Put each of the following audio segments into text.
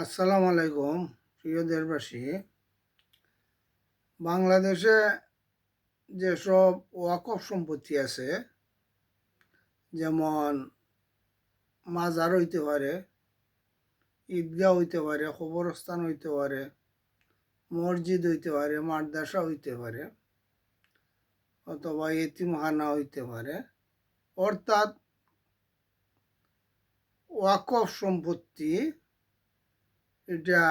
আসসালামু আলাইকুম প্রিয় দেশবাসী। বাংলাদেশে যেসব ওয়াকফ সম্পত্তি আছে, যেমন মাজার হইতে পারে, ঈদগাহ হইতে পারে, কবরস্থান হইতে পারে, মসজিদ হইতে পারে, মাদ্রাসা হইতে পারে, অথবা এতিমখানা হইতে পারে, অর্থাৎ ওয়াকফ সম্পত্তি এটা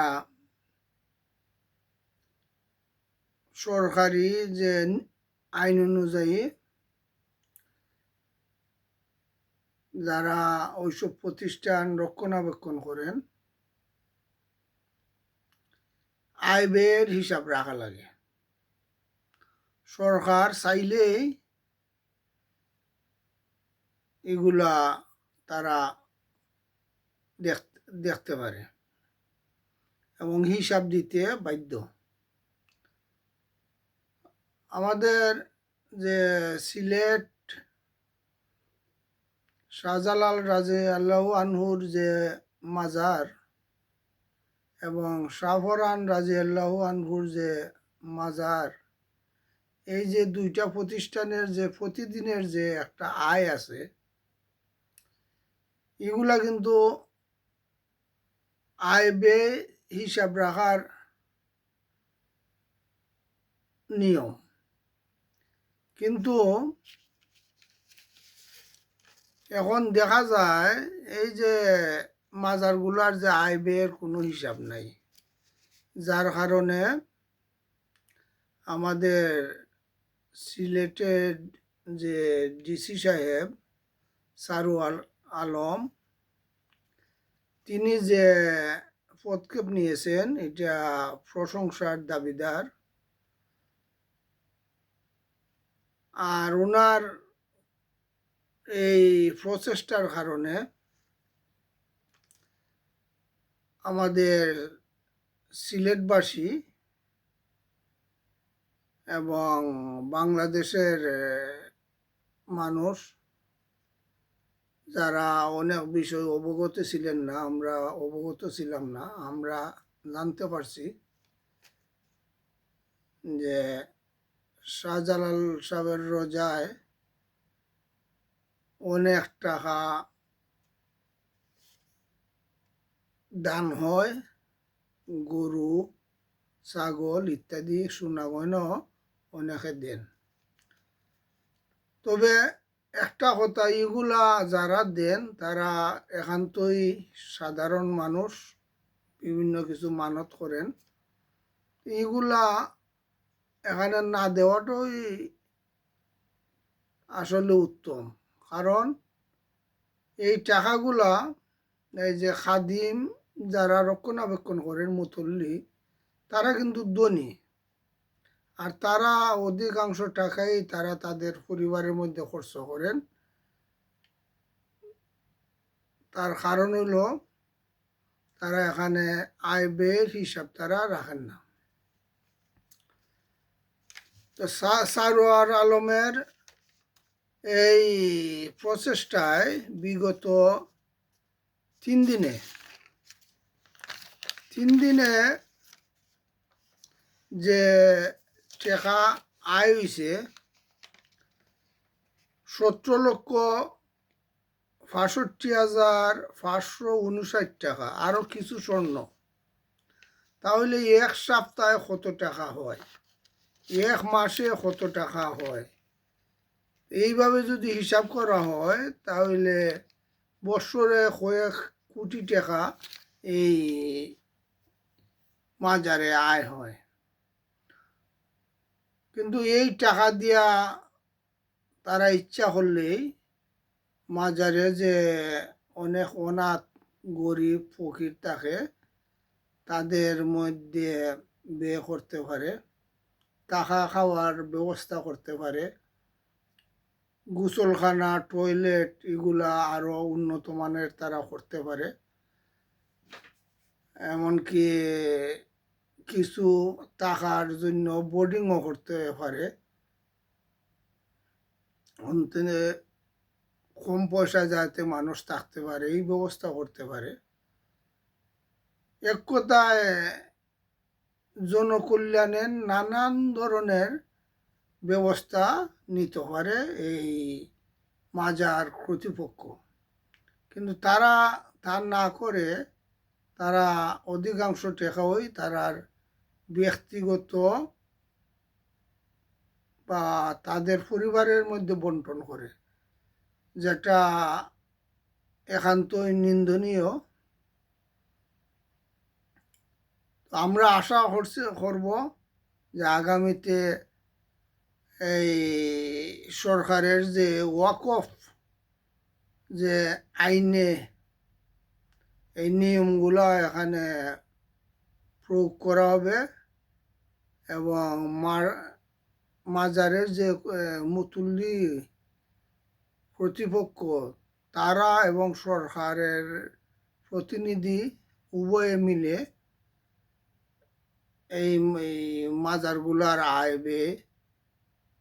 সরকারি যে আইন অনুযায়ী যারা ওইসব প্রতিষ্ঠান রক্ষণাবেক্ষণ করেন, আয় ব্যয়ের হিসাব রাখা লাগে। সরকার চাইলেই এগুলা তারা দেখতে পারে এবং হিসাব দিতে বাধ্য। আমাদের যে সিলেট শাহজালাল রাজে আল্লাহ আনহুর যে মাজার এবং শাহপরান রাজে আল্লাহ আনহুর যে মাজার, এই যে দুইটা প্রতিষ্ঠানের যে প্রতিদিনের যে একটা আয় আছে, এগুলা কিন্তু আয় ব্যয় হিসাব রাখার নিয়ম। কিন্তু এখন দেখা যায় এই যে মাজারগুলার যে আয় ব্যয়ের কোনো হিসাব নাই, যার কারণে আমাদের সিলেটের যে ডিসি সাহেব সারোয়ার আলম, তিনি যে পদক্ষেপ নিয়েছেন এটা প্রশংসার দাবিদার। আর ওনার এই প্রচেষ্টার কারণে আমাদের সিলেটবাসী এবং বাংলাদেশের মানুষ যারা অনেক বিষয় অবগত ছিলেন না, আমরা অবগত ছিলাম না, আমরা জানতে পারছি যে শাহজালাল সাহেবের রোজায় অনেক টাকা দান হয়, গরু, ছাগল ইত্যাদি সোনা গয়না অনেকে দেন। তবে একটা কথা, এগুলা যারা দেন তারা একান্তই সাধারণ মানুষ, বিভিন্ন কিছু মানত করেন। এইগুলা এখানে না দেওয়াটাই আসলে উত্তম, কারণ এই টাকাগুলা এই যে খাদিম যারা রক্ষণাবেক্ষণ করেন, মুতল্লি, তারা কিন্তু ধনী, আর তারা অধিকাংশ টাকাই তারা তাদের পরিবারের মধ্যে খরচ করেন। তার কারণ হলো তারা এখানে আয় ব্যয়ের হিসাব তারা রাখেন না। তো সারোয়ার আলমের এই প্রচেষ্টায় বিগত 3 দিনে যে টাকা আয় হয়েছে 17,65,559 টাকা, আরও কিছু স্বর্ণ। তাহলে এক সপ্তাহে কত টাকা হয়, এক মাসে কত টাকা হয়, এইভাবে যদি হিসাব করা হয় তাহলে বছরে কয়েক কোটি টাকা এই মাজারে আয় হয়। কিন্তু এই টাকা দিয়া তারা ইচ্ছা করলেই মাজারে যে অনেক অনাথ গরিব ফকির থাকে তাদের মধ্যে ব্যয় করতে পারে, টাকা খাওয়ার ব্যবস্থা করতে পারে, গোসলখানা, টয়লেট এগুলা আরও উন্নত মানের তারা করতে পারে। এমনকি কিছু টাকার জন্য বোর্ডিংও করতে পারে, অন্তনে কম পয়সা যাতে মানুষ থাকতে পারে এই ব্যবস্থা করতে পারে। এক কথায় জনকল্যাণের নানান ধরনের ব্যবস্থা নিতে পারে এই মাজার কর্তৃপক্ষ, কিন্তু তারা তা না করে তারা অধিকাংশ টাকাই তারার ব্যক্তিগত বা তাদের পরিবারের মধ্যে বন্টন করে, যেটা একান্তই নিন্দনীয়। আমরা আশা করব যে আগামীতে এই সরকারের যে ওয়াকফ যে আইনে এই নিয়মগুলো এখানে প্রয়োগ করা হবে এবং মাজারের যে মুতুল্লি কর্তৃপক্ষ তারা এবং সরকারের প্রতিনিধি উভয়ে মিলে এই মাজারগুলার আয় ব্যয়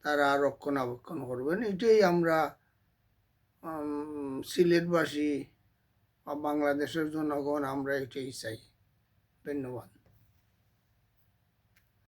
তারা রক্ষণাবেক্ষণ করবেন। এটাই আমরা সিলেটবাসী বা বাংলাদেশের জনগণ আমরা এটাই চাই। ধন্যবাদ।